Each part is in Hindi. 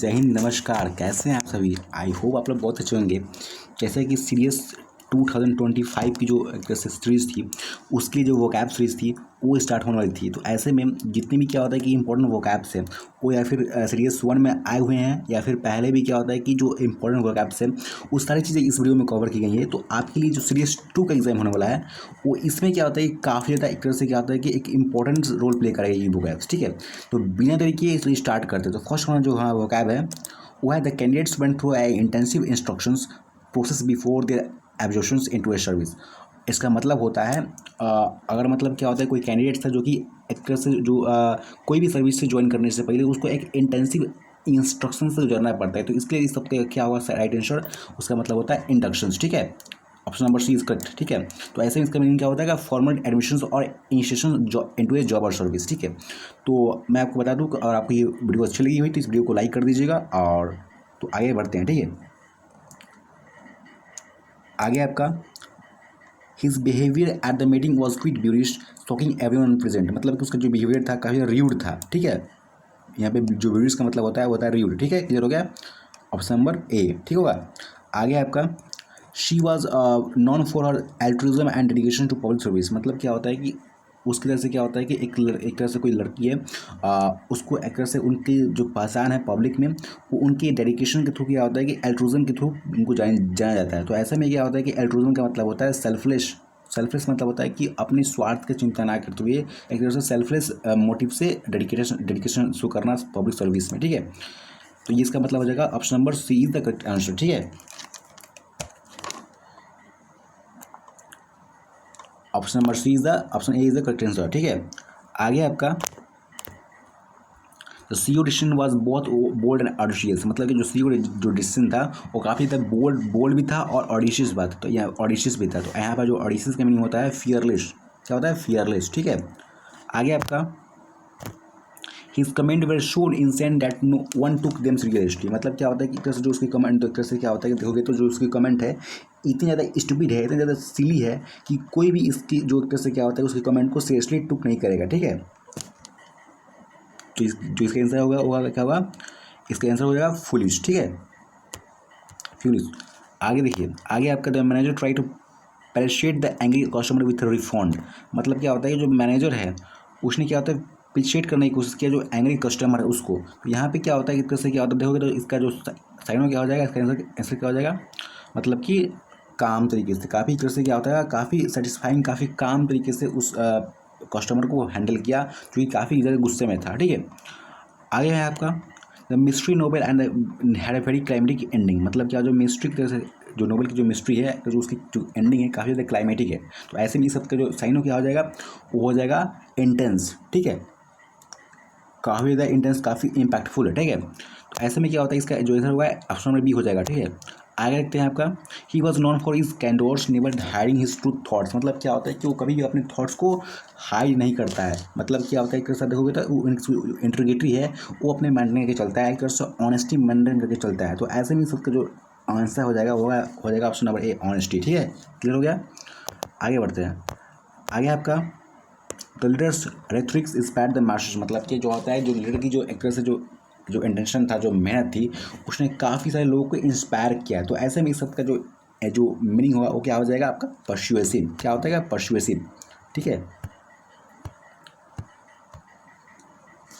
जय हिंद, नमस्कार। कैसे हैं आप सभी? आई होप आप लोग बहुत अच्छे होंगे। जैसे कि सीरीज 2025 की जो एक तरह से सीरीज़ थी, उसके लिए जो वोकैब सीरीज़ थी वो स्टार्ट होने वाली थी। तो ऐसे में जितने भी क्या होता है कि इंपॉर्टेंट वोकैब्स हैं वो या फिर सीरीज 1 में आए हुए हैं या फिर पहले भी क्या होता है कि जो इंपॉर्टेंट वोकैब्स हैं वो सारी चीज़ें इस वीडियो में कवर की गई हैं। तो आपके लिए जो सीरीज 2 का एग्जाम होने वाला है वो इसमें क्या होता है कि काफ़ी ज़्यादा एक तरह से क्या होता है कि एक इंपॉर्टेंट रोल प्ले करेगा ये वोकैब्स। ठीक है, तो बिना देरी किए इसलिए स्टार्ट करते हैं। तो फर्स्ट वाला जो हाँ वोकैब है वो है the candidates went through a intensive instructions process before their absorptions into a service. इसका मतलब होता है अगर मतलब क्या होता है कोई कैंडिडेट था जो कि एक तरह से जो कोई भी सर्विस से ज्वाइन करने से पहले उसको एक इंटेंसिव इंस्ट्रक्शन से गुजरना पड़ता है। तो इसके लिए इस सबका क्या हुआ राइट आंसर, उसका मतलब होता है इंडक्शंस। ठीक है, option number C is correct. ठीक है, तो ऐसे में इसका मीनिंग क्या होता है कि फॉर्मल एडमिशन और इनिशिएशन इनटू ए जॉब और सर्विस। ठीक है, तो मैं आपको बता दूं कि अगर आपको ये वीडियो अच्छी लगी हुई तो इस वीडियो को लाइक कर दीजिएगा। और तो आगे बढ़ते हैं। ठीक है, आगे आपका his behaviour at the meeting was quite boorish shocking everyone present. मतलब कि उसका जो बिहेवियर था काफ़ी र्यूड था। ठीक है, यहाँ पे जो ब्यूरिश का मतलब होता है वो होता है र्यूड। ठीक है, क्लियर हो गया? ऑप्शन नंबर ए ठीक होगा। आगे आपका she was known for her altruism and dedication to public service. मतलब क्या होता है कि उसकी तरह से क्या होता है कि एक तरह से कोई लड़की है उसको एक तरह से उनकी जो पहचान है पब्लिक में वो उनकी डेडिकेशन के थ्रू क्या होता है कि एल्ट्रिज्म के थ्रू उनको जाना जाता है। तो ऐसे में क्या होता है कि एल्ट्रिज्म का मतलब होता है सेल्फलेस मतलब होता है कि अपने स्वार्थ की चिंता ना करते हुए एक तरह से सेल्फलेस मोटिव से डेडिकेशन शो करना पब्लिक सर्विस में। ठीक है, तो ये इसका मतलब हो जाएगा option number C is the correct answer. ठीक है, option number C is the option A is the correct answer. ठीक है, आगे आपका तो सीओ डिसीजन वाज बहुत बोल्ड एंड ऑडिशियस। मतलब कि जो सीओ जो डिसीजन था वो काफ़ी तक बोल्ड भी था और ऑडिशियस बात तो यहाँ ऑडिशियस भी था। तो यहाँ पर जो ऑडिशियस का मीनिंग होता है फियरलेस। क्या होता है? फियरलेस। ठीक है, आगे आपका his comment were shown incessant that no one took them seriously. मतलब क्या होता है कि एक तरह से जो उसकी कमेंट, तो एक तरह से क्या होता है कि देखोगे तो जो उसकी कमेंट है इतनी ज़्यादा स्टूपिड है, इतनी ज़्यादा सिली है कि कोई भी इसकी जो एक तरह से क्या होता है उसकी कमेंट को सीरियसली टुक नहीं करेगा। ठीक है, तो जो इसका आंसर होगा क्या होगा? इसका आंसर हो जाएगा फुलिश। ठीक है, फुलिश। आगे देखिए, आगे आपका the manager try to propitiate the angry customer with refund. मतलब क्या होता है कि जो मैनेजर है उसने क्या होता है पेरिशिएट करने की कोशिश किया जो एंग्री कस्टमर है उसको। तो यहाँ पे क्या होता है कि कैसे क्या होता है देखोगे तो इसका जो साइन में क्या हो जाएगा, इसका आंसर क्या हो जाएगा? मतलब कि काम तरीके से, काफ़ी तरह से क्या होता है, काफ़ी सेटिस्फाइंग, काफ़ी काम तरीके से उस कस्टमर को हैंडल किया जो कि काफ़ी ज़्यादा गुस्से में था। ठीक है, आगे है आपका the mystery noble and had a very climatic ending. मतलब क्या जो मिस्ट्री की तरह से जो नोबल की जो मिस्ट्री है तो जो उसकी जो एंडिंग है काफ़ी ज़्यादा क्लाइमेटिक है। तो ऐसे में सबका जो साइन हो क्या हो जाएगा, वो हो जाएगा इंटेंस। ठीक है, काफ़ी ज़्यादा इंटेंस, काफ़ी इम्पैक्टफुल है। ठीक है, तो ऐसे में क्या होता है इसका जो आंसर हुआ है ऑप्शन नंबर बी हो जाएगा। ठीक है, आगे देखते हैं आपका he was known for his candours never hiding his truth thoughts. मतलब क्या होता है कि वो कभी भी अपने थॉट्स को हाइड नहीं करता है। मतलब क्या होता है एक साथ देखोगे तो वो इंट्रीगेटरी है, वो अपने मेंटेन करके चलता है, एक तरह से ऑनेस्टी मेंटेन करके चलता है। तो ऐसे में सबका जो आंसर हो जाएगा वो हो जाएगा ऑप्शन नंबर ए ऑनेस्टी। ठीक है, क्लियर हो गया? आगे बढ़ते हैं। आगे आपका the leaders rhetorics inspired the masters. मतलब कि जो होता है जो लीडर की जो एक तरह से जो इंटेंशन था, जो मेहनत थी, उसने काफ़ी सारे लोगों को इंस्पायर किया। तो ऐसे में इस सब का जो मीनिंग होगा वो क्या हो जाएगा आपका? परसुएसिव। क्या होता है? परसुएसिव। ठीक है,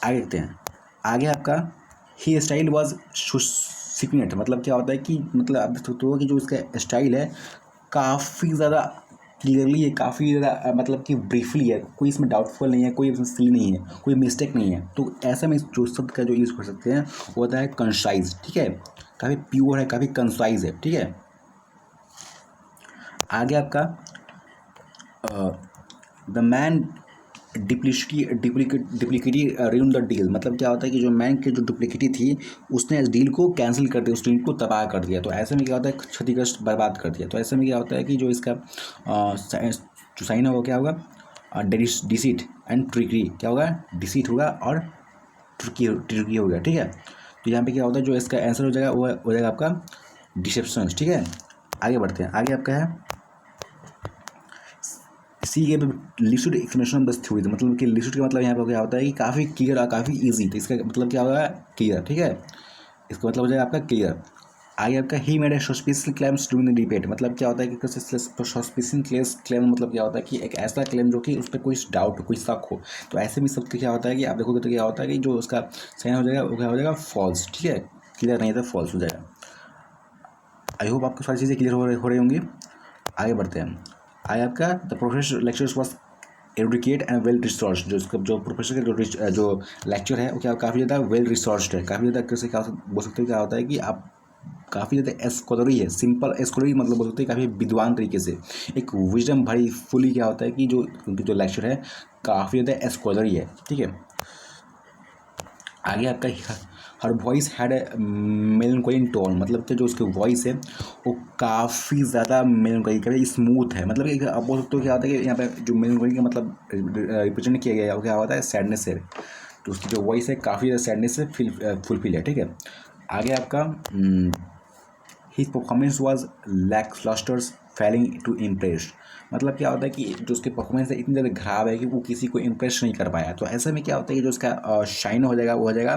आगे देखते हैं। आगे आपका ही स्टाइल वॉज सिग्नेट। मतलब क्या होता है कि मतलब आप देख सकते हो कि जो इसका स्टाइल है काफ़ी ज़्यादा क्लियरली है, काफ़ी ज़्यादा मतलब कि ब्रीफली है, कोई इसमें डाउटफुल नहीं है, कोई इसमें सिली नहीं है, कोई मिस्टेक नहीं है। तो ऐसा में जो शब्द का जो यूज़ कर सकते हैं वो होता है कंसाइज। ठीक है, काफ़ी प्योर है, काफ़ी कंसाइज है। ठीक है, आगे आपका the man duplicity ruin the deal. मतलब क्या होता है कि जो मैन की जो डुप्लीकेटी थी उसने इस डील को कैंसिल कर दिया, उस डील को तबाह कर दिया। तो ऐसे में क्या होता है क्षतिग्रस्त, बर्बाद कर दिया। तो ऐसे में क्या होता है कि जो इसका जो साइन है वो क्या होगा? Deceit and tricky. क्या होगा? डिसीट होगा और ट्रिकी हो गया। ठीक है, तो यहाँ पे क्या होता है जो इसका आंसर हो जाएगा वो हो जाएगा आपका डिसेप्शन। ठीक है, आगे बढ़ते हैं। आगे आपका है सी के listed explanation of this theory. मतलब कि लिस्टेड का मतलब यहाँ पर क्या होता है कि काफ़ी क्लियर और काफ़ी इजी। तो इसका मतलब क्या होगा? क्लियर। ठीक है, इसका मतलब हो जाएगा आपका क्लियर। आगे आपका he made a suspicious claims during the debate, मतलब क्या होता है कि सस्पिशियस क्लेम मतलब क्या होता है कि एक ऐसा क्लेम जो कि उस पर कोई डाउट हो, कोई शक हो। तो ऐसे में सब क्या होता है कि आप देखोगे तो क्या होता है कि जो उसका साइन हो जाएगा वो क्या हो जाएगा, फॉल्स। ठीक है, क्लियर नहीं था, फॉल्स हो जाएगा। आई होप आपको सारी चीज़ें क्लियर हो रही होंगी। आगे बढ़ते हैं। आगे आपका the professor lectures was educate and well resource, जो इसका जो प्रोफेसर का जो लेक्चर है वो क्या काफ़ी ज़्यादा वेल रिसोर्स्ड है, काफ़ी ज़्यादा कैसे क्या बोल सकते हो, क्या होता है कि आप काफ़ी ज़्यादा एस्कोलरी है, सिंपल एस्कोलरी मतलब बोल सकते हैं काफ़ी विद्वान तरीके से, एक विजडम भरी फुली क्या होता है कि जो उनकी जो लेक्चर है काफ़ी ज़्यादा एस्कोलरी है। ठीक है, आगे आपका her voice had a melancholic tone, मतलब कि जो उसकी वॉइस है वो काफ़ी ज़्यादा मेलनकोलिन कभी स्मूथ है, मतलब कि आप बोल सकते हो क्या होता है कि यहाँ पे जो मेलनकोलिन का मतलब रिप्रेजेंट किया गया है वो क्या होता है, सैडनेस है। तो उसकी जो वॉइस है काफ़ी ज़्यादा सैडनेस से फुलफिल है। ठीक है, आगे आपका his performance was lacklustre failing to impress, मतलब क्या होता है कि जो उसकी परफॉर्मेंस है इतनी ज़्यादा खराब है कि वो किसी को इम्प्रेस नहीं कर पाया। तो ऐसे में क्या होता है कि जो उसका शाइन हो जाएगा वो हो जाएगा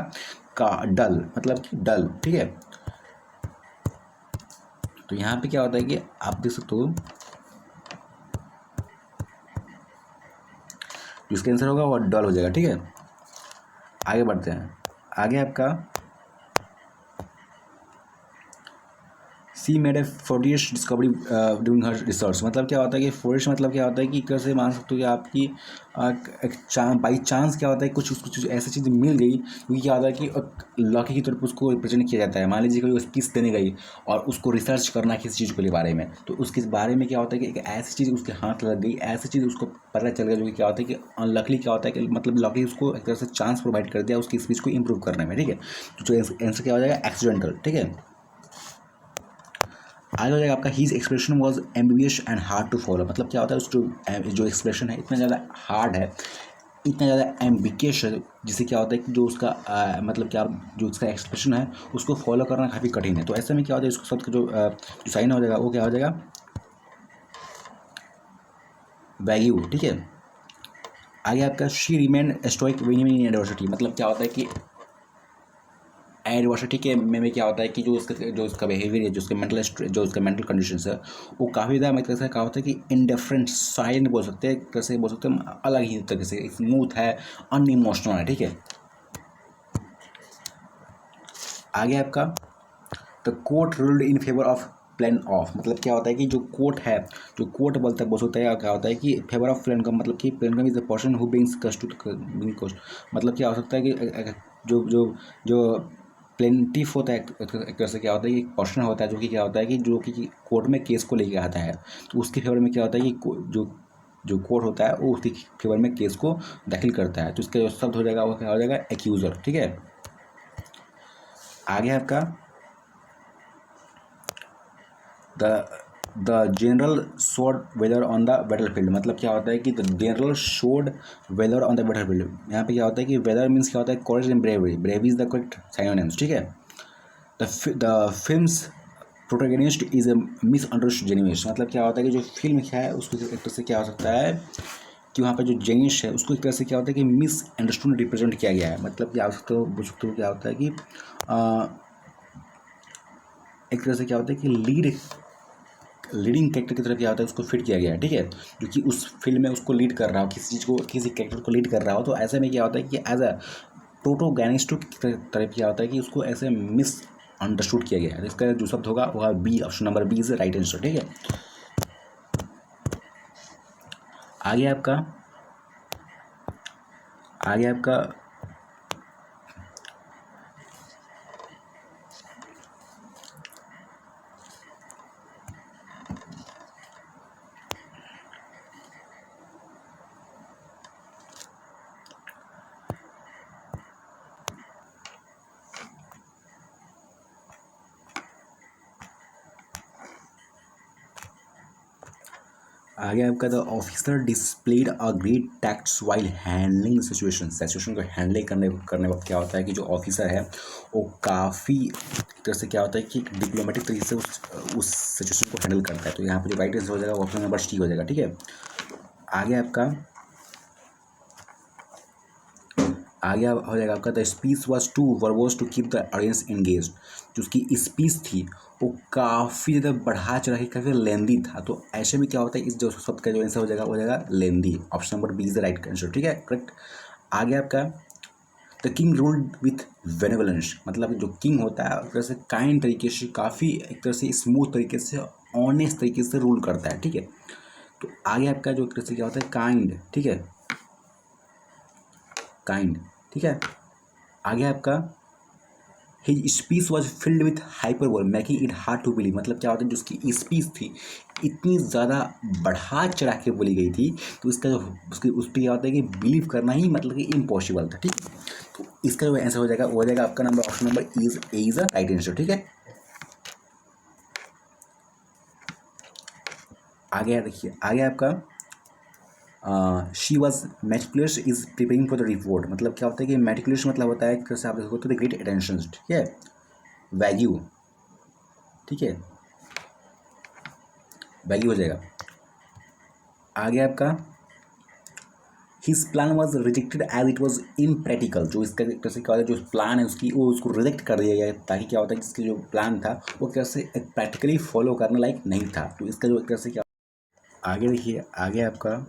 का डल, मतलब कि डल। ठीक है, तो यहाँ पे क्या होता है कि आप देख सकते हो जिसका आंसर होगा वो डल हो जाएगा। ठीक है, आगे बढ़ते हैं। आगे आपका she made a fortuitous discovery during her research, मतलब क्या होता है कि फॉरियस्ट मतलब क्या होता है कि कैसे मान सकते हो कि आपकी बाई चांस क्या होता है कुछ ऐसी चीज़ मिल गई, क्योंकि क्या होता है कि लकी की तरफ उसको रिप्रेजेंट किया जाता है। मान लीजिए कोई किस देने गई और उसको रिसर्च करना किसी चीज़ के बारे में, तो उसके बारे में क्या होता है कि एक ऐसी चीज़ उसके हाथ लग गई, ऐसी चीज़ उसको पता चल गया जो कि क्या होता है कि अनलकली क्या होता है कि मतलब लकी उसको एक तरह से चांस प्रोवाइड कर दिया उसकी स्पीच को इंप्रूव करने में। ठीक है, तो जो आंसर क्या हो जाएगा, एक्सीडेंटल। ठीक है, आगे हो जाएगा आपका his expression was ambiguous and hard to follow, मतलब क्या होता है उसको जो एक्सप्रेशन है इतना ज़्यादा हार्ड है, इतना ज़्यादा एम्बिगियस है, जिससे क्या होता है कि जो उसका मतलब क्या जो उसका एक्सप्रेशन है उसको फॉलो करना काफ़ी कठिन है। तो ऐसे में क्या होता है इसको शब्द का जो साइन हो जाएगा वो क्या हो जाएगा, वैल्यू। ठीक है, आगे आपका she remain stoic winning in adversity, मतलब क्या होता है कि एडवर्सिटी के में क्या होता है कि जो उसका बिहेवियर है, जो उसका मेंटल कंडीशन है वो काफ़ी ज़्यादा मतलब कैसे क्या होता है कि इंडिफरेंट साइलेंट बोल सकते हैं, कैसे बोल सकते हैं अलग ही तरीके से स्मूथ है, अनइमोशनल है। ठीक है, आगे आपका the court ruled in favour of plan of, मतलब क्या होता है कि जो कोर्ट है, जो कोर्ट बोलता है बोल सकता है क्या होता है कि फेवर ऑफ प्लान का मतलब कि plan is the person who brings कस्ट टू ब्रिंग कस्ट, मतलब क्या हो सकता है कि जो जो जो प्लेंटिफ होता है एक तरह से क्या होता है कि एक पर्सन होता है जो कि क्या होता है कि जो कि कोर्ट में केस को लेके आता है, तो उसके फेवर में क्या होता है कि जो जो कोर्ट होता है वो उसके फेवर में केस को दाखिल करता है। तो इसका जो शब्द हो जाएगा वो क्या हो जाएगा, एक्यूजर। ठीक है, आगे आपका the general showed weather on the battlefield, मतलब क्या होता है कि the general showed weather on the battlefield. यहाँ पे क्या होता है कि वेदर मीन्स क्या होता है, courage and bravery, bravery is the correct synonyms. ठीक है, the films protagonist is a misunderstood genius, मतलब क्या होता है कि जो फिल्म है उसको एक तरह से क्या हो सकता है कि वहाँ पे जो जेनियस है उसको एक तरह से क्या होता है कि मिसअंडरस्टूड रिप्रेजेंट किया गया है, मतलब क्या हो सकता है बोल सकते हो क्या होता है कि एक तरह से क्या होता है कि लीडिंग कैरेक्टर की तरफ क्या होता है उसको फिट किया गया है। ठीक है, जो कि उस फिल्म में उसको लीड कर रहा हो, किसी चीज़ को किसी कैरेक्टर को लीड कर रहा हो, तो ऐसे में क्या होता है कि एज अ प्रोटोगैनिस्ट की तरफ क्या होता है कि उसको ऐसे मिस अंडरस्टूड किया गया है। इसका जो शब्द होगा वह B, option number B is right answer. ठीक है, आगे आपका आगे आपका आगे आपका the officer displayed a great tacts while handling situation को हैंडल करने वक्त क्या होता है कि जो ऑफिसर है वो काफ़ी तरह से क्या होता है कि डिप्लोमेटिक तरीके से उस सिचुएशन को हैंडल करता है। तो यहाँ पे जो राइट आंसर हो जाएगा ऑप्शन नंबर सी हो जाएगा। ठीक है, आगे आपका आगे हो जाएगा आपका the speech was too verbose to keep the audience engage. जो उसकी स्पीच थी वो काफ़ी ज़्यादा बढ़ा चढ़ा के काफ़ी लेंदी था, तो ऐसे में क्या होता है इस जो शब्द का जो आंसर हो जाएगा lenity. Option number B is the right answer, ठीक है, करेक्ट। आगे आपका the king ruled with benevolence, मतलब जो किंग होता है एक तरह से काइंड तरीके से, काफ़ी एक तरह से स्मूथ तरीके से, ऑनेस्ट तरीके से रूल करता है, ठीक है। तो आगे आपका जो एक तरह से क्या होता है काइंड, ठीक है, काइंड, ठीक है। आगे आपका his speech was filled with hyperbole making it hard to believe, मतलब क्या होता है जो उसकी स्पीच थी इतनी ज़्यादा बढ़ा चढ़ा के बोली गई थी, तो इसका जो उसकी उस पर क्या होता है कि बिलीव करना ही मतलब कि इम्पॉसिबल था, ठीक है। तो इसका जो आंसर हो जाएगा वो हो जाएगा आपका number option number is a right answer, ठीक है। आगे देखिए, आगे आपका she was meticulous is preparing for the report, मतलब क्या होता है कि मेटिकुलस मतलब होता है कैसे आप देखो तो ग्रेट अटेंशन, ठीक है, वैल्यू, ठीक है, वैल्यू हो जाएगा। आगे आपका his plan was rejected as it was impractical, जो इसका एक तरह से क्या होता है जो प्लान है उसकी वो उसको रिजेक्ट कर दिया गया, ताकि क्या होता है कि इसका जो प्लान था वो कैसे प्रैक्टिकली फॉलो करने लायक नहीं था, तो इसका जो एक तरह से क्या। आगे देखिए, आगे आपका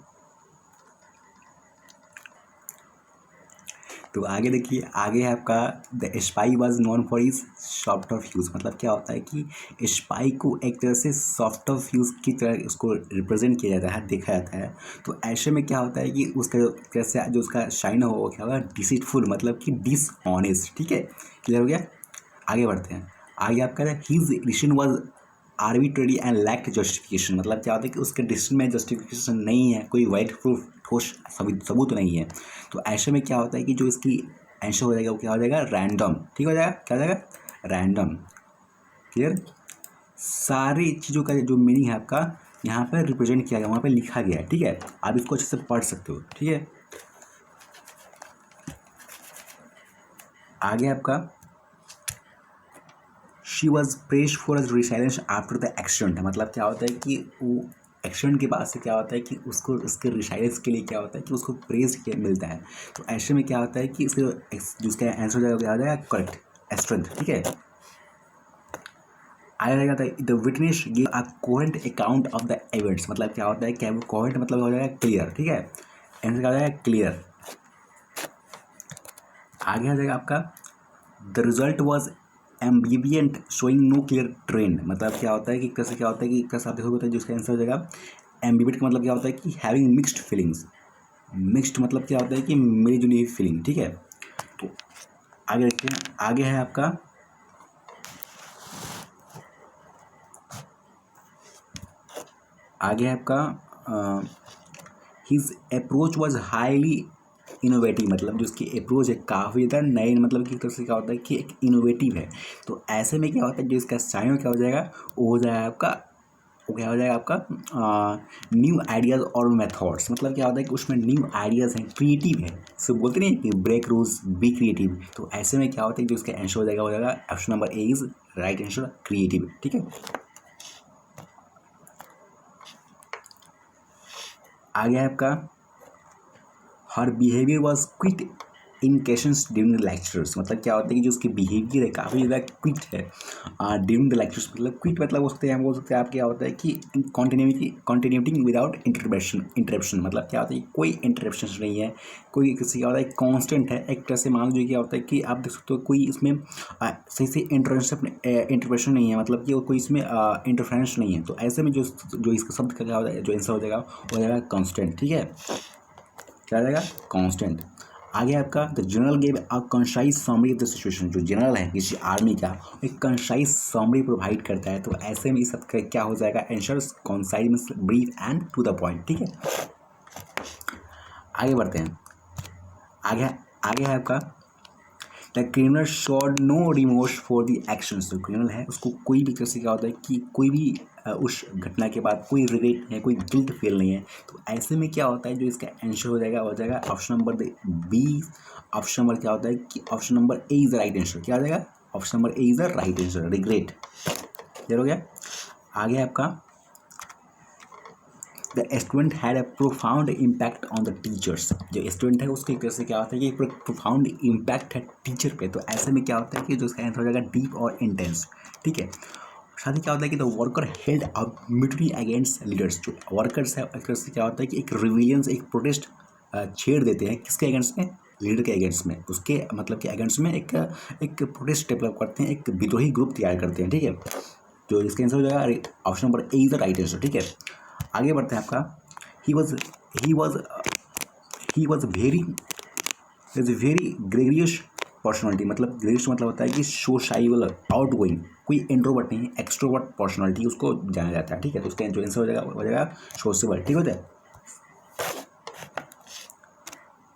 तो आगे देखिए, आगे है आपका the spy was known for is soft of use, मतलब क्या होता है कि स्पाई को एक तरह से सॉफ्ट ऑफ यूज़ की तरह उसको रिप्रेजेंट किया जाता है, देखा जाता है। तो ऐसे में क्या होता है कि उसका जो कैसे जो उसका शाइन हो वो क्या होगा डिसीटफुल, मतलब कि डिसऑनेस्ट, ठीक है, क्लियर हो गया। आगे बढ़ते हैं। आगे आपका his decision was arbitrary and lacked justification, मतलब क्या होता है कि उसके डिसीजन में जस्टिफिकेशन नहीं है, कोई वाइड प्रूफ ठोस सबूत नहीं है। तो ऐसे में क्या होता है कि जो इसकी आंसर हो जाएगा वो क्या हो जाएगा रैंडम, ठीक हो जाएगा, क्या हो जाएगा रैंडम, क्लियर। सारी चीज़ों का जो मीनिंग है आपका यहाँ पर रिप्रेजेंट किया गया, वहाँ पर लिखा गया है, ठीक है, आप इसको अच्छे से पढ़ सकते हो, ठीक है। आगे आपका she was praise for resilience after the accident, मतलब क्या होता है कि वो एक्सीडेंट के बाद से क्या होता है कि उसको उसके रिसाइलेंस के लिए क्या होता है कि उसको प्रेज मिलता है। तो ऐसे में क्या होता है कि इसके जो उसका आंसर हो जाएगा क्या हो जाएगा करेक्ट स्ट्रेंथ, ठीक है। आया रहेगा the witness give a coherent account of the events, मतलब क्या होता है क्या कोहेरेंट मतलब हो जाएगा क्लियर, ठीक है, आंसर क्या हो जाएगा क्लियर। आगे आ जाएगा आपका the result was ambivalent showing no clear trend, मतलब क्या होता है कि कैसे क्या होता है कि कैसे आप देखोगे तो जिसका आंसर हो जाएगा एम्बिवियंट का मतलब क्या होता है कि हैविंग मिक्स्ड फीलिंग्स, मिक्स्ड मतलब क्या होता है कि मिली जुली हुई फीलिंग, ठीक है। तो आगे देखते हैं, आगे है आपका आगे है आपका his approach was highly innovative, मतलब जो उसकी अप्रोच है काफ़ी ज़्यादा नए, मतलब कि तरह से क्या होता है कि एक इनोवेटिव है। तो ऐसे में क्या होता है जो इसका साइन क्या हो जाएगा वो हो जाएगा आपका वो क्या हो जाएगा आपका न्यू आइडियाज़ और मेथड्स, मतलब क्या होता है कि उसमें न्यू आइडियाज़ हैं, क्रिएटिव है, सो बोलते नहीं कि ब्रेक रूल्स बी क्रिएटिव। तो ऐसे में क्या होता है जो इसका आंसर हो जाएगा option number A is right answer creative, ठीक है। आगे है आपका her behaviour was quite in questions during the lectures, मतलब क्या होता है कि जो उसकी बिहेवियर है काफ़ी ज़्यादा क्विट है ड्यूरिंग द लेक्चर्स, मतलब क्विट मतलब हो सकते हैं हम बोल सकते हैं आप क्या होता है कि कंटिन्यूटिंग विदाउट इंटरप्शन, मतलब क्या होता है कि कोई इंटरप्शन नहीं है, कोई किसी क्या होता है कॉन्स्टेंट है, एक तरह से मान लीजिए क्या होता है कि आप देख सकते हो कोई इसमें सही से इंटरप्रेशन नहीं है, मतलब कि कोई इसमें इंटरफेरेंस नहीं है। तो ऐसे में जो इसका शब्द का क्या हो जाएगा जो आंसर हो जाएगा वो हो जाएगा कॉन्स्टेंट, ठीक है, क्या जाएगा कांस्टेंट। आगे आपका the general gave a concise summary of the situation, जो जनरल है किसी आर्मी का एक कंसाइज समरी प्रोवाइड करता है, तो ऐसे में इस सब का क्या हो जाएगा answer concise means brief and to the point, ठीक है। आगे बढ़ते हैं, आगे आगे है आपका the criminal showed no remorse for the actions, जो क्रिमिनल है उसको कोई भी कैसे क्या होता है कि कोई भी उस घटना के बाद कोई रिग्रेट नहीं है, कोई गिल्ट फील नहीं है। तो ऐसे में क्या होता है जो इसका आंसर हो जाएगा option number B. Option number क्या होता है कि option number A is the right answer, क्या हो जाएगा option number A is the right answer regret, clear हो गया। आगे आपका the student had a profound impact on the teachers. जो स्टूडेंट है उसके कैसे क्या होता है कि प्रोफाउंड इम्पैक्ट है टीचर पे, तो ऐसे में क्या होता है कि जो उसका आंसर हो जाएगा डीप और इंटेंस। ठीक है, साथ ही क्या होता है कि the worker held a mutiny against leaders. जो वर्कर्स है एक तरह से क्या होता है कि एक रिविलियंस, एक प्रोटेस्ट छेड़ देते हैं किसके अगेंस्ट में, लीडर के अगेंस्ट में, उसके मतलब के अगेंस्ट में एक प्रोटेस्ट डेवलप करते हैं, एक विद्रोही ग्रुप तैयार करते हैं। ठीक है, जो इसका आंसर हो जाएगा option number A is the right answer. ठीक है, आगे बढ़ते हैं आपका he was he was he was very is very ग्रेवियस personality. मतलब ग्रेवियस मतलब होता है कि सोशाइबल, आउट गोइंग, कोई इंट्रोवर्ट नहीं, एक्सट्रोवर्ट पर्सनैलिटी उसको जाना जाता है। ठीक है, तो उसका जो आंसर हो जाएगा सोशेबल। ठीक होता है,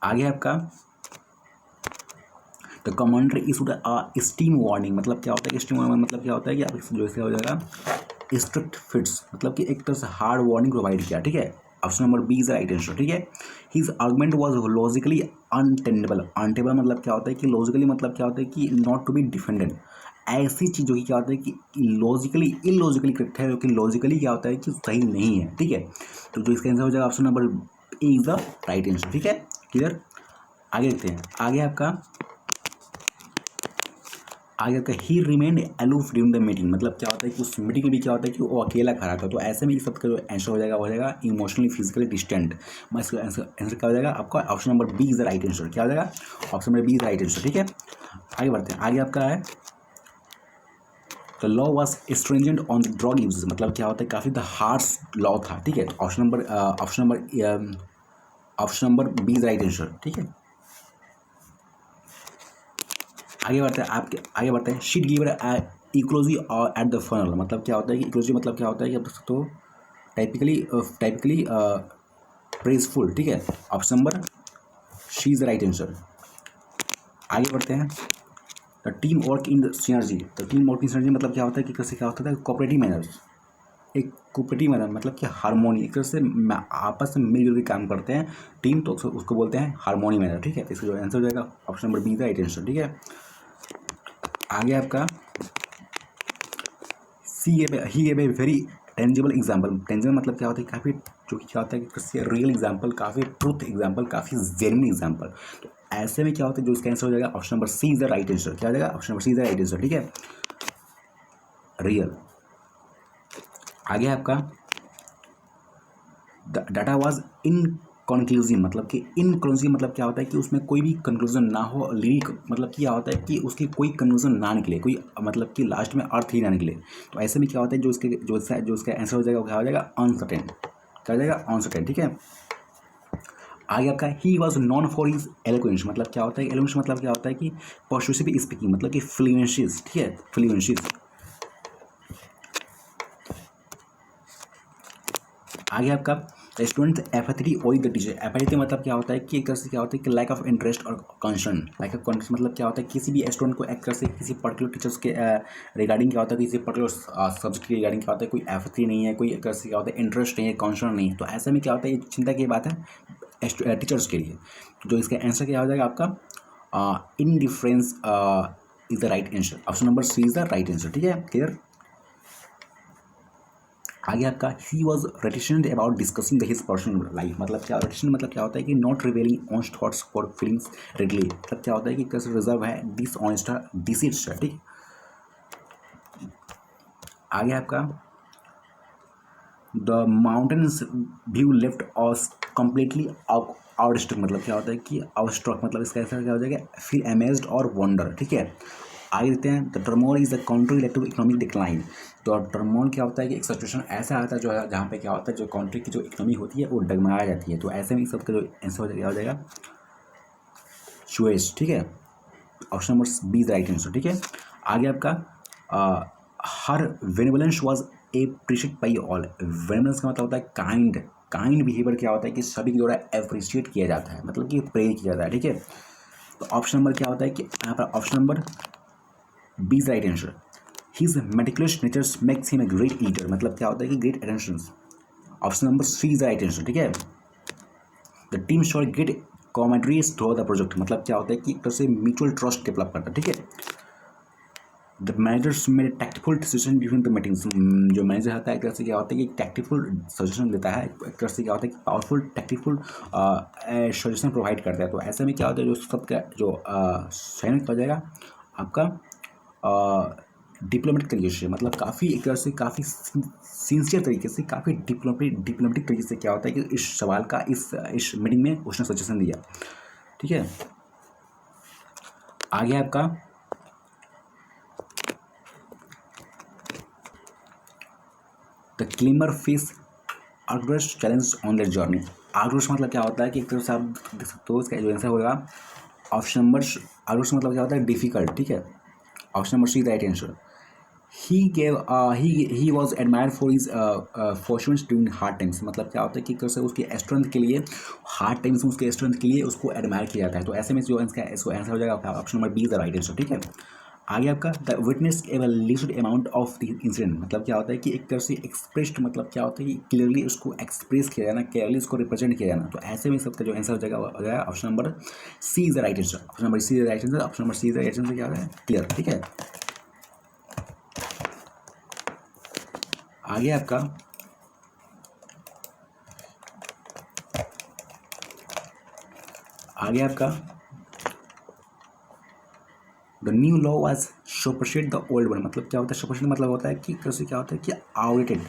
आगे आपका the commander issued a steam warning. मतलब क्या होता है कि स्टीम वार्निंग मतलब क्या होता है कि आप जो इसका हो जाएगा स्ट्रिक्ट फिट्स, मतलब कि एक तरह से हार्ड वार्निंग प्रोवाइड किया। ठीक है, option number B is right answer. ठीक है, his argument was logically untenable. Untenable मतलब क्या होता है कि लॉजिकली मतलब क्या होता है कि नॉट टू बी डिफेंडेड। ऐसी चीज़ जो कि क्या होता है कि लॉजिकली इलॉजिकली करेक्ट है, जो कि लॉजिकली क्या होता है कि सही नहीं है। ठीक है, तो जो इसका आंसर हो जाएगा option number A is the right answer. ठीक है, क्लियर, आगे देखते हैं। आगे का ही remained aloof during the meeting. मतलब क्या होता है कि उस मीटिंग में भी क्या होता है कि वो अकेला खड़ा था। तो ऐसे में इस सबका जो आंसर हो जाएगा इमोशनली फिजिकली डिस्टेंट। मैं इसका आंसर क्या हो जाएगा आपका option number B is the right answer. क्या हो जाएगा option number B is right answer. ठीक है, आगे बढ़ते हैं। आगे आपका है the law was stringent on drug use. मतलब क्या होता है काफ़ी द हार्श लॉ था। ठीक है, तो option number B is right answer. ठीक है, आगे बढ़ते हैं शीट गिवर इक्लोजी और एट द फनल। मतलब क्या होता है कि इक्लोजी मतलब क्या होता है कि आप तो टाइपिकली प्रेजफुल। ठीक है, option number she is the right answer. आगे बढ़ते हैं the team work in the synergy. तो टीम वर्क इन सिनर्जी मतलब क्या होता है कि कैसे क्या होता है कोऑपरेटिव मैनर्स, एक कोऑपरेटिव मैनर मतलब कि हारमोनी, एक तरह से आपस में मिलजुल के काम करते हैं टीम, तो उसको बोलते हैं हारमोनी मैनर। ठीक है, तो इसका जो आंसर हो जाएगा option number be the right answer. ठीक है, आगे आपका he gave a very tangible example. Tangible मतलब क्या होता है काफ़ी, जो कि क्या होता है कि रियल एग्जाम्पल, काफ़ी ट्रूथ एग्जाम्पल, काफ़ी जेन्युइन एग्जाम्पल। तो ऐसे में क्या होता है जो इसका आंसर हो जाएगा option number C is the right answer. क्या हो जाएगा option number C is the right answer. ठीक है, रियल। आगे आपका डाटा वाज इनकंक्लूसिव। मतलब कि इनकंक्लूसिव मतलब क्या होता है कि उसमें कोई भी कंक्लूजन ना हो। लीक मतलब क्या होता है कि उसकी कोई कंक्लूजन ना निकले, कोई मतलब कि लास्ट में अर्थ ही ना निकले। तो ऐसे में क्या होता है जो उसका आंसर हो जाएगा वो क्या हो जाएगा अनसर्टेन। क्या हो जाएगा अनसर्टेन। ठीक है, आगे आपका he was known for his eloquence. मतलब क्या होता है एलोक्वेंस मतलब क्या होता है कि पर्सुएसिव स्पीकिंग, मतलब कि फ्लुएंसीज। ठीक है, फ्लुएंसीज। आगे आपका स्टूडेंट एपैथी और द टीचर। एपैथी मतलब क्या होता है कि एक तरह से क्या होता है कि लैक ऑफ इंटरेस्ट और कंसर्न। लैक ऑफ कंसर्न मतलब क्या होता है किसी भी स्टूडेंट को एक तरह से किसी पर्टिकुलर टीचर्स के रिगार्डिंग क्या होता है, किसी पर्टिकुलर सब्जेक्ट के रिगार्डिंग क्या होता है कोई एपैथी नहीं है, कोई एक तरह से क्या होता है इंटरेस्ट नहीं है, कंसर्न नहीं है। तो ऐसे में क्या होता है ये चिंता की बात है टीचर्स के लिए। जो इसका आंसर क्या हो जाएगा आपका indifference is the right answer. Option number C is the right answer. ठीक है, क्लियर। आगे आपका he was reticent about discussing the his personal life. मतलब क्या रेटिसेंट मतलब क्या होता है कि not revealing on thoughts for feelings readily. मतलब क्या होता है कि कैसे रिजर्व है, डिसऑनेस्ट, डिसीट। ठीक, आगे आपका the mountains view left us completely awestruck. मतलब क्या होता है कि आउटस्ट्रक मतलब इसका ऐसा क्या हो जाएगा फील अमेज्ड और वंडर। ठीक है, आगे देखते हैं the turmoil is the country led to economic decline. तो टर्मोल क्या होता है कि एक सिचुएशन ऐसा आता है जो है जहाँ पे क्या होता है जो कंट्री की जो इकोनॉमी होती है वो डगमगा जाती है। तो ऐसे में सबका जो आंसर हो जाएगा सुएज। ठीक है, option number B is right answer. ठीक है, आगे आपका her benevolence was appreciate by all. Benevolence का मतलब होता है काइंड बिहेवियर क्या होता है कि सभी के द्वारा एप्रिशिएट किया जाता है, मतलब कि प्रे किया जाता है। ठीक है, तो ऑप्शन नंबर क्या होता है कि यहाँ पर option number B is right answer. His meticulous nature makes him a great leader. मतलब क्या होता है कि great attention. Option number C is right answer. ठीक है, the team shall get commentaries through the project. मतलब क्या होता है कि एक तरह से म्यूचुअल ट्रस्ट डेवलप करता है। ठीक है, the managers made tactful decision during the meetings. जो मैनेजर होता है एक तरह से क्या होता है कि टैक्टफुल सजेशन देता है, एक तरह से क्या होता है कि पावरफुल टैक्टफुल सजेशन प्रोवाइड करता है। तो ऐसे में क्या होता है जो सबका जो सैनिक हो जाएगा आपका डिप्लोमेटिक तरीके से, मतलब काफ़ी एक तरह से काफ़ी सिंसियर तरीके से, काफ़ी डिप्लोमेटिक तरीके से क्या होता है कि इस सवाल का इस मीटिंग में उसने सजेशन दिया। ठीक है, आगे आपका the claimer face arduous challenge on their journey. Arduous मतलब क्या होता है कि एक तरह से आप देख सकते हो इसका जो आंसर होगा ऑप्शन नंबर, आर्डुअस मतलब क्या होता है डिफिकल्ट। ठीक है, option number C right answer. he was admired for his fortunes during hard times। मतलब क्या होता है कि कैसे उसके स्ट्रेंथ के लिए, हार्ड टाइम्स में उसके स्ट्रेंथ के लिए उसको एडमायर किया जाता है। तो ऐसे में जो इसका आंसर हो जाएगा option number be the right answer. ठीक है, आगे आपका the witness evolution amount of the incident. मतलब क्या होता है कि एक तरह से एक्सप्रेस्ड, मतलब क्या होता है कि क्लियरली उसको एक्सप्रेस किया जाना, क्लियरली उसको रिप्रेजेंट किया जाना। तो ऐसे में सबका जो आंसर हो जाएगा option number C is the right answer. Option number C is the right answer. Option number C is the right answer क्या होगा क्लियर। ठीक है, आगे आपका the new law was supersede the old one. मतलब क्या होता है सुपरसेड, मतलब होता है कि कैसे क्या होता है कि आउटडेटेड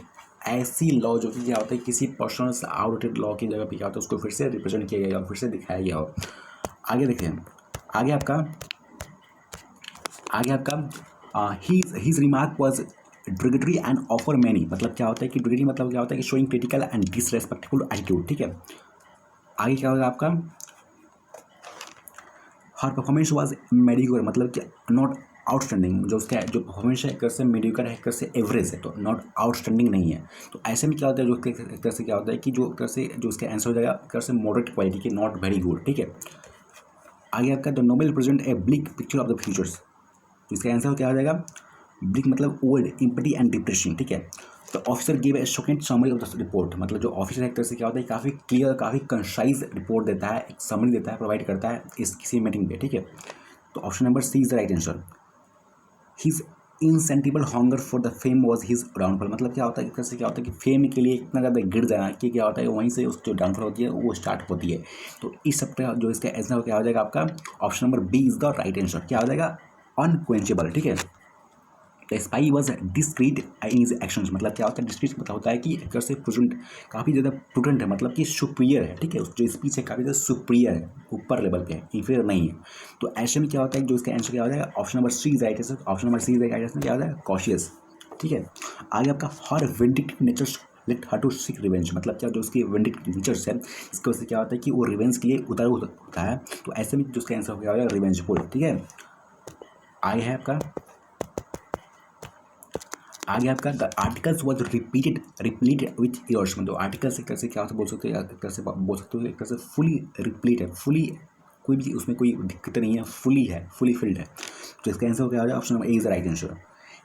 ऐसी लॉ जो कि क्या होता है किसी पर्सनल से आउटडेटेड लॉ की जगह पे क्या होता है उसको फिर से रिप्रेजेंट किया गया, फिर से दिखाया गया हो। आगे देखिए, आगे आपका his remark was derogatory and offer many. मतलब क्या होता है कि डिग्रेटरी मतलब क्या होता है कि showing critical and disrespectful attitude. ठीक है, आगे क्या होगा आपका हर परफॉर्मेंस वाज मेडियोकर। मतलब कि नॉट आउटस्टैंडिंग, जो उसका जो परफॉर्मेंस है एक तरह से मेडियोकर है, एक तरह से एवरेज है, तो नॉट आउटस्टैंडिंग नहीं है। तो ऐसे में क्या होता है जो एक तरह से क्या होता है कि जो एक तरह से जो उसका आंसर हो जाएगा एक तरह से मॉडरेट क्वालिटी के, नॉट वेरी गुड। ठीक है, आगे आपका the Nobel present A bleak picture of the futures. तो इसका आंसर क्या हो जाएगा ब्लिक मतलब ओल्ड इम्पटी एंड डिप्रेशन। ठीक है, तो officer give a shocking summary of the report. मतलब जो ऑफिसर है एक तरह से क्या होता है काफ़ी क्लियर, काफ़ी कंसाइज रिपोर्ट देता है, एक समरी देता है, प्रोवाइड करता है इस किसी मीटिंग पे। ठीक है, तो option number C is the right answer. His insatiable hunger for the fame was his downfall. मतलब क्या होता है कैसे क्या होता है कि फेम के लिए इतना ज़्यादा गिर जाना कि क्या होता है वहीं से उसकी जो डाउनफॉल होती है वो स्टार्ट होती है। तो इस सब का जो इसका आंसर क्या हो जाएगा आपका option number B is the right answer. क्या हो जाएगा अनक्वेंचेबल। ठीक है, the spy was discreet in his actions. मतलब क्या होता है डिस्क्रीट मतलब होता है कि एक तरह से प्रूडेंट, काफ़ी ज़्यादा प्रूडेंट है, मतलब कि सुप्रियर है। ठीक है, जो स्पीच है काफ़ी ज़्यादा सुप्रियर है, ऊपर लेवल पे है, इंफीरियर नहीं है। तो ऐसे में क्या होता है जो इसका आंसर क्या हो जाएगा option number C is right answer. Option number C is right answer क्या हो जाएगा कॉशियस। ठीक है, आगे आपका her vindictive natures let her to seek revenge. मतलब क्या जो उसकी विंडिक्टिव नेचर्स है इसकी वजह से क्या होता है कि वो रिवेंज के लिए उतर होता है। तो ऐसे में जो उसका आंसर क्या हो जाएगा रिवेंजफुल। ठीक है, आगे है आपका the articles was repleted with errors. मतलब आर्टिकल्स एक तरह से क्या होता है बोल सकते हो, एक तरह से बोल सकते हो एक तरह से फुली रिप्लीट है, फुली कोई भी उसमें कोई दिक्कत नहीं है, फुली है, फुली फिल्ड है। तो इसका आंसर क्या हो जाएगा option number A is the right answer.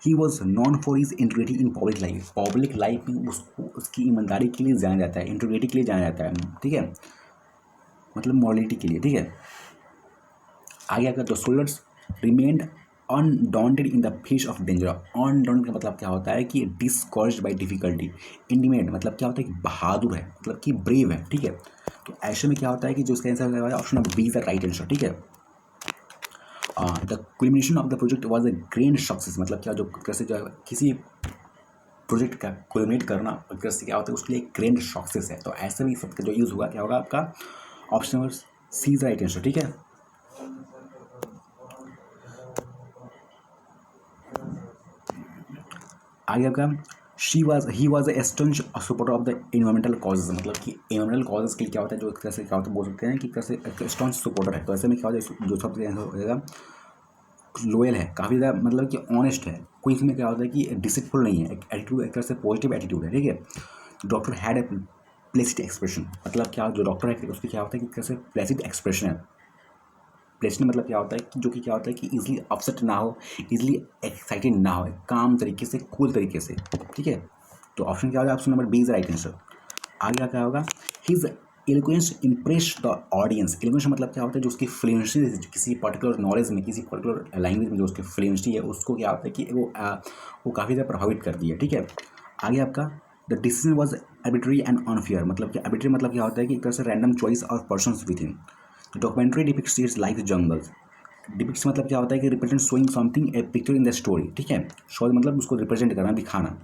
He was known for his integrity in public life. Public life में उसको उसकी ईमानदारी के लिए जाना जाता है, इंटीग्रिटी के लिए जाना जाता है। ठीक है, मतलब मॉरलिटी के लिए। ठीक है, आगे आपका the soldiers remained undaunted in the face of danger. Undaunted का मतलब क्या होता है कि डिस्करेज्ड बाय डिफिकल्टी। इंडिमेंट मतलब क्या होता है कि बहादुर है, मतलब कि ब्रेव है। ठीक है, तो ऐसे में क्या होता है कि जो इसका आंसर है option number B is the right answer. ठीक है, the culmination of the project was a grand success. मतलब क्या जो कैसे जो किसी प्रोजेक्ट का कुलिमिनेट करना कैसे क्या होता है उसके लिए ग्रैंड सक्सेस है। तो ऐसे में सबका जो यूज़ हुआ क्या होगा आपका option number C is right answer. ठीक है, आगे आपका he was a staunch supporter of the environmental causes. मतलब कि इन्वायरमेंटल कॉजेज के लिए क्या होता है जो कैसे क्या होता है बोल सकते हैं कि कैसे स्टंच सपोर्टर है। तो ऐसे में क्या होता है जो सबसे आंसर हो जाएगा लोयल है, काफ़ी ज़्यादा मतलब कि ऑनेस्ट है, कोई इसमें क्या होता है कि डिसिटफुल नहीं है, एक एटीट्यूड एक तरह से पॉजिटिव एटीट्यूड है। ठीक है, doctor had a Placid expression. मतलब क्या जो डॉक्टर है उसकी क्या होता है कि कैसे प्लेसिड एक्सप्रेशन है। प्लेसमेंट मतलब क्या होता है कि जो कि क्या होता है कि इजीली अपसेट ना हो, इजीली एक्साइटेड ना हो, काम तरीके से, कूल तरीके से। ठीक है, तो ऑप्शन क्या होगा option number B is right answer. आगे क्या होगा his eloquence impress the audience. Eloquence मतलब क्या होता है, जो उसकी फ्लुएंसी किसी पर्टिकुलर नॉलेज में, किसी पर्टिकुलर लैंग्वेज में जो उसकी फ्लुएंसी है, उसको क्या होता है कि वो काफ़ी ज़्यादा प्रभावित करती है। ठीक है, आगे आपका the decision was arbitrary and unfair. मतलब कि आर्बिट्री मतलब क्या होता है कि एक तरह से random choice of persons with in. Documentary depicts it's life jungles. Depicts मतलब क्या होता है कि represent showing something A picture in the story. ठीक है, शो मतलब उसको रिप्रेजेंट करना, दिखाना।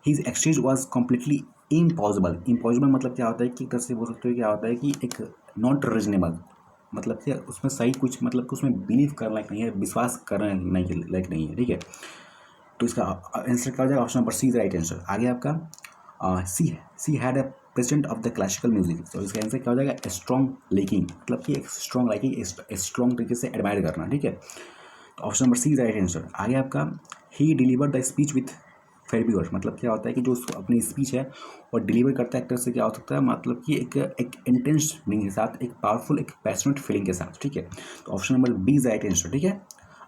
His exchange was completely impossible. Impossible मतलब क्या होता है कि एक तरह से बोल सकते हो क्या होता है कि एक नॉट रीजनेबल, मतलब कि उसमें सही कुछ, मतलब कि उसमें बिलीव करने लायक नहीं है, विश्वास करने नहीं लायक नहीं है। ठीक है, तो इसका आंसर क्या हो जाएगा, option number C is right answer. आगे आपका she had a president of the classical music. तो इसका आंसर क्या हो जाएगा, स्ट्रॉन्ग लाइकिंग, मतलब कि एक स्ट्रॉन्ग लाइकिंग, स्ट्रॉन्ग तरीके से एडमायर करना। ठीक है, तो option number C is right answer. आगे आपका he deliver the speech with fervour. मतलब क्या होता है कि जो अपनी स्पीच है और डिलीवर करता है एक तरह से क्या हो सकता है, मतलब कि एक इंटेंस मीनिंग के साथ, एक पावरफुल, एक पैशनेट फीलिंग के साथ। ठीक है, तो option number B is right answer. ठीक है,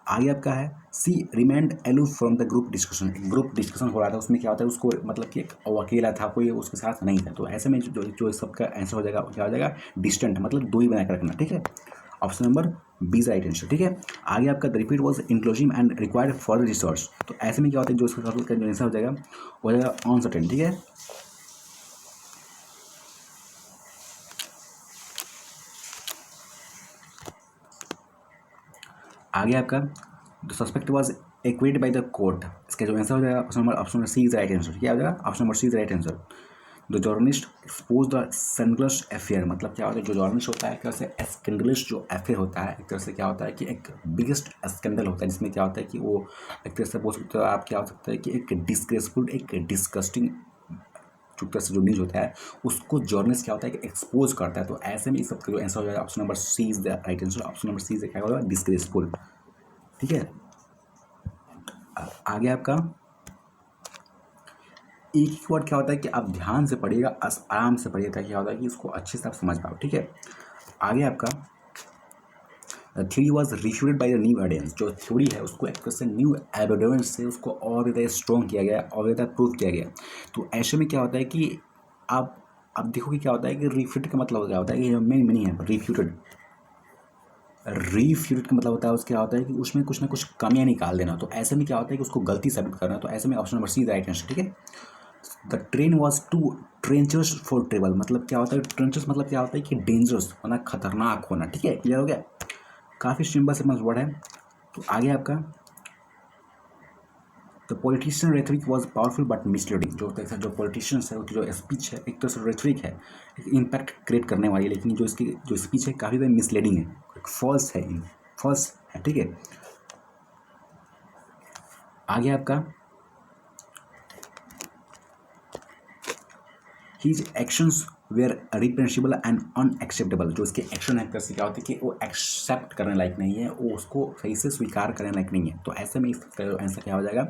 आगे आपका है she remained aloof from the group discussion. Group discussion हो रहा था, उसमें क्या होता है उसको, मतलब कि वो अकेला था, कोई उसके साथ नहीं था। तो ऐसे में जो सबका आंसर हो जाएगा क्या हो जाएगा, डिस्टेंट, मतलब दूरी बना कर रखना। ठीक है, option number B right answer. ठीक है, आगे आपका the report was inclusive and required for research. तो ऐसे में क्या होता है, जो इसका जो आंसर हो जाएगा वो हो जाएगा अनसर्टेन। ठीक है, आगे आपका the suspect was acquitted by the court. इसका जो आंसर हो जाएगा option number C is right answer. क्या हो जाएगा, option number C is right answer. The journalist expose the sunglass affair. मतलब क्या होता है, जो जर्नलिस्ट होता है एक तरह से स्कैंडलिस्ट जो अफेयर होता है, एक तरह से क्या होता है कि एक बिगेस्ट स्कैंडल होता है, जिसमें क्या होता है कि वो एक तरह से बोल सकते हो आप, क्या हो सकता है कि एक डिस्ग्रेसफुल, एक डिस्कस्टिंग जो तरह से जो न्यूज होता है उसको जर्नलिस्ट क्या होता है कि एक्सपोज करता है। तो ऐसे में इस सबका जो आंसर हो जाएगा option number C is the right answer. Option number C is क्या होगा, डिस्ग्रेसफुल। ठीक है, आगे आपका एक ही वर्ड क्या होता है कि आप ध्यान से पढ़िएगा, आराम से पढ़िएगा, ताकि क्या होता है कि इसको अच्छे से आप समझ पाओ। ठीक है, आगे आपका theory was refuted by the new evidence. जो थ्योरी है उसको एक तरह से न्यू एविडेंस से उसको और भी ज़्यादा स्ट्रॉन्ग किया गया, और ज़्यादा प्रूव किया गया। तो ऐसे में क्या होता है कि आप देखोगे क्या होता है कि रिफ्यूट का मतलब क्या होता है कि मेन मीनिंग है रिफ्यूटेड। रिफ्यूटेड का मतलब होता है उसका होता है कि उसमें कुछ ना कुछ कमियां निकाल देना। तो ऐसे में क्या होता है कि उसको गलती साबित करना। तो ऐसे में option number C right answer. ठीक है, the train was too treacherous for travel. मतलब क्या होता है, ट्रेंचर्स मतलब क्या होता है कि डेंजरस होना, खतरनाक होना। ठीक है, क्लियर हो गया, काफ़ी सिंपल वर्ड है। तो आगे आपका the politician rhetoric was powerful but misleading. जो पॉलिटिशियंस है उसकी जो स्पीच है एक तरह से रेथरिक है, एक इम्पैक्ट क्रिएट करने वाली है, लेकिन जो इसकी जो स्पीच है काफ़ी ज़्यादा मिसलीडिंग है, फॉल्स है, फॉल्स है। ठीक है, आगे आपका his actions were reprehensible and unacceptable. जो इसके एक्शन है कैसे क्या होता है कि वो एक्सेप्ट करने लायक नहीं है, वो उसको सही से स्वीकार करने लायक नहीं है। तो ऐसे में इसका आंसर क्या हो जाएगा,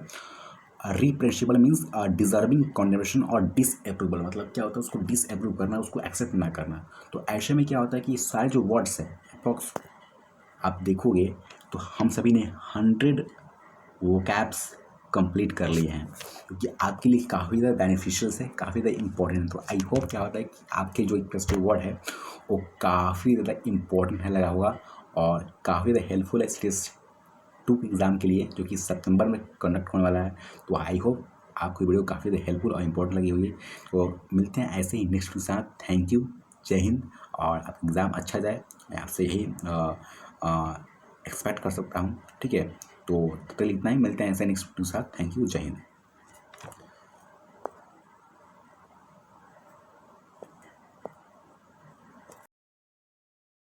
रिप्रेंसिबल मीन्स डिजर्विंग कॉन्डेमेशन और डिसअप्रूवल। मतलब क्या होता है उसको डिसअप्रूव करना, उसको एक्सेप्ट ना करना। तो ऐसे में क्या होता है कि सारे जो वर्ड्स हैं अप्रॉक्स आप देखोगे तो हम सभी ने 100 वोकैब्स कंप्लीट कर लिए हैं, क्योंकि आपके लिए काफ़ी ज़्यादा बेनिफिशियल है, काफ़ी ज़्यादा इंपॉर्टेंट है। तो आई होप क्या होता है कि आपके जो इंटरेस्टेड वर्ड है वो काफ़ी ज़्यादा इंपॉर्टेंट है लगा हुआ, और काफ़ी ज़्यादा हेल्पफुल है स्टेज 2 एग्ज़ाम के लिए, जो कि सितंबर में कंडक्ट होने वाला है। तो आई होप आपको वीडियो काफ़ी ज़्यादा हेल्पफुल और इंपॉर्टेंट लगी होगी। तो मिलते हैं ऐसे ही नेक्स्ट के साथ। थैंक यू, जय हिंद, और आपका एग्ज़ाम अच्छा जाए, मैं आपसे यही एक्सपेक्ट कर सकता हूँ। ठीक है, तो कल इतना ही, मिलते हैं ऐसे नेक्स्ट के साथ। थैंक यू, जय हिंद।